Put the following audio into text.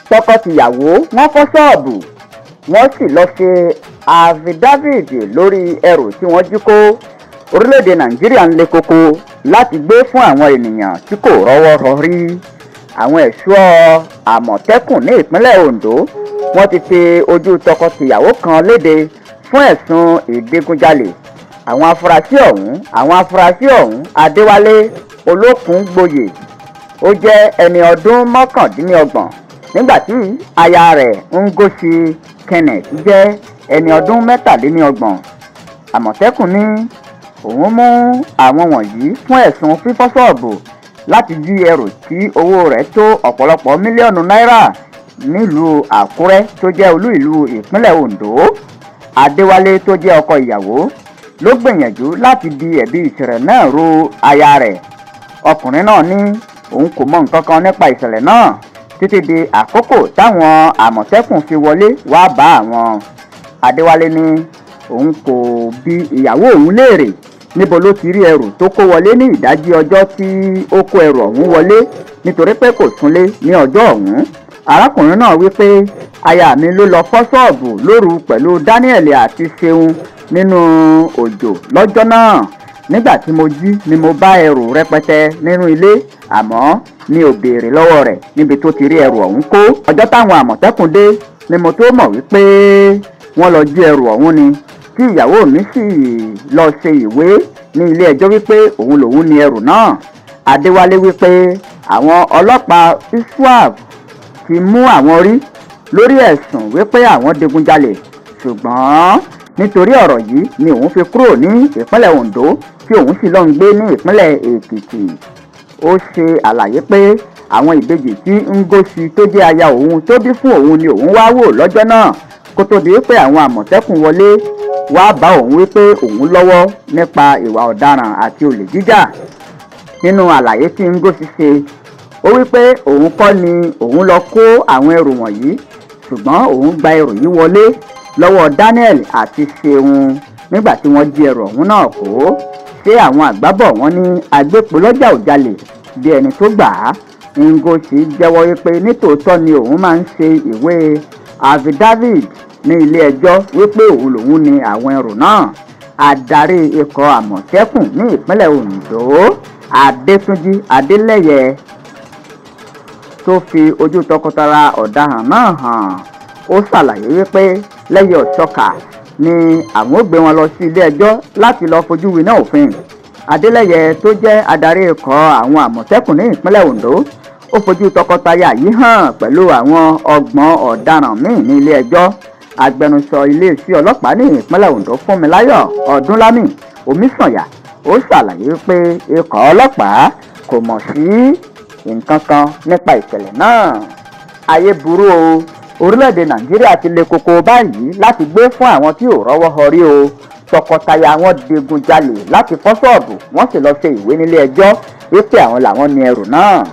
tọkọ-tìyàwó wọ́n fọ́ ṣọ́ọ̀bù wọ́n sì lọ ṣe affidavit lórí ẹrù tí wọ́n jí kó. Orílẹ̀-èdè Nàìjíríà ń le koko láti gbé fún àwọn ènìyàn tí kò rọ́wọ́ họrí. Àwọn ẹ̀ṣọ́ Àmọ̀tẹ́kùn ní ìpínlẹ̀ Ondo wọ́n ti fi ojú tọkọ-tìyàwó kan léde fún ẹ̀sùn ìdigunjalè. Àwọn afurasí ọ̀hún Adéwálé Olókùngboyè ó jẹ́ ẹni ọdún mọ́kàndínlọ́gbọ̀n nígbà tí aya rẹ̀ Ngozi Kenneth jẹ́ ẹni ọdún mẹ́tàlélọ́gbọ̀n. Àmọ̀tẹ́kùn ní òun mú àwọn wọ̀nyí fún ẹ̀sùn fífọ́ ṣọ́ọ̀bù láti jí ẹrù tí owó rẹ̀ tó ọ̀pọ̀lọpọ̀ mílíọ̀nù náírà nílùú Àkúrẹ́ tó jẹ́ olú ìlú ìpínlẹ̀ Ondo. Adéwálé tó jẹ́ ọkọ ìyàwó ló gbìyànjú láti di ẹ̀bi ìṣẹ̀lẹ̀ náà ru aya rẹ̀. Ọkùnrin náà ní òun kò mọ nǹkan kan nípa ìṣẹ̀lẹ̀ náà títí di àkókò táwọn Àmọ̀tẹ́kùn fi wọlé wá bá àwọn. Adéwálé ní òun kò bi ìyàwó òun léèrè níbo ló ti rí ẹrù tó kó wọlé ní ìdájí ọjọ́ tí ó kó ẹrù ọ̀hún wọlé nítorí pé kò súnlé ní ọjọ́ ọ̀hún. Arákùnrin náà wí pé aya mi ló lọ fọ́ ṣọ́ọ̀bù lóru pẹ̀lú Daniel àti Ṣeun nínú òjò lọ́jọ́ náà. Nígbà tí mo jí ni mo bá ẹrù rẹpẹtẹ nínú ilé, àmọ́ mi ò béèrè lọ́wọ́ rẹ̀ níbi tó ti rí ẹrù ọ̀hún kó. Ọjọ́ táwọn Àmọ̀tẹ́kùn dé ni mo tó mọ̀ wípé wọ́n lọ jí ẹrù ọ̀hún ni, tí ìyàwó mi sì lọ ṣe ìwé ní ilé ẹjọ́ wípé òun lòun ni ẹrù náà. Adéwálé wípé àwọn ọlọ́pàá ISWAP ti mú àwọn rí lórí ẹ̀sùn wípé àwọn digunjalè, ṣùgbọ́n nítorí ọ̀rọ̀ yìí ni òun fi kúrò ní ìpínlẹ̀ Ondo tí òun sì lọ ń gbé ní ìpínlẹ̀ Èkìtì. Ó ṣe àlàyé pé àwọn ìbejì tí Ngozi tó jẹ́ aya òun tó bí fún òun ni òun wá wò lọ́jọ́ náà kó tó di wípé àwọn Àmọ̀tẹ́kùn wọlé wá bá òun wípé òun lọ́wọ́ nípa ìwà ọ̀daràn àti olè jíjà. Nínú àlàyé tí Ngozi ṣe, ó wípé òun kọ́ ni òun lọ kó àwọn ẹrù wọ̀nyí, ṣùgbọ́n òun gba ẹrù yìí wọlé lọ́wọ́ Daniel àti Ṣeun nígbà tí wọ́n jí ẹrù ọ̀hún náà kó. Ṣé àwọn àgbábọ̀ wọn ní agbépo lọ́jà ò jalè bí ẹni tó gbà á? Ngozi jẹ́wọ́ wípé nítòótọ́ ni òun máa ń ṣe ìwé affidavit ní ilé ẹjọ́ wípé òun lòun ni àwọn ẹrù náà. Adarí ikọ̀ Àmọ̀tẹ́kùn ní ìpínlẹ̀ Ondo Adétúnjí Adélẹ́yẹ tó fi ojú tọkọtaya ọ̀daràn náà hàn, ó ṣàlàyé wípé lẹ́yìn ọ̀ṣọ́kà ni àwọn ó gbé wọn lọ sí ilé ẹjọ́ láti lọ fojú winá òfin. Adélẹ́yẹ tó jẹ́ adarí ikọ̀ àwọn Àmọ̀tẹ́kùn ní ìpínlẹ̀ Ondo ó fojú tọkọtaya yìí hàn pẹ̀lú àwọn 30 ọ̀daràn míì ní ilé ẹjọ́. Agbẹnusọ iléeṣẹ́ ọlọ́pàá ní ìpínlẹ̀ Ondo Fúnmiláyọ̀ Ọdúnlámì Omísànyà ó ṣàlàyé pé ikọ̀ ọlọ́pàá kò mọ̀ sí nǹkan kan nípa ìṣẹ̀lẹ̀ náà. Ayé burú o, orílẹ̀-èdè Nàìjíríà ti le koko báyìí láti gbé fún àwọn tí ò rọ́wọ́ họrí o. Tọkọtaya wọn digunjalè láti fọ́ ṣọ́ọ̀bù wọ́n sì lọ ṣe ìwé nílé ẹjọ́ wípé àwọn làwọn ni ẹrù náà.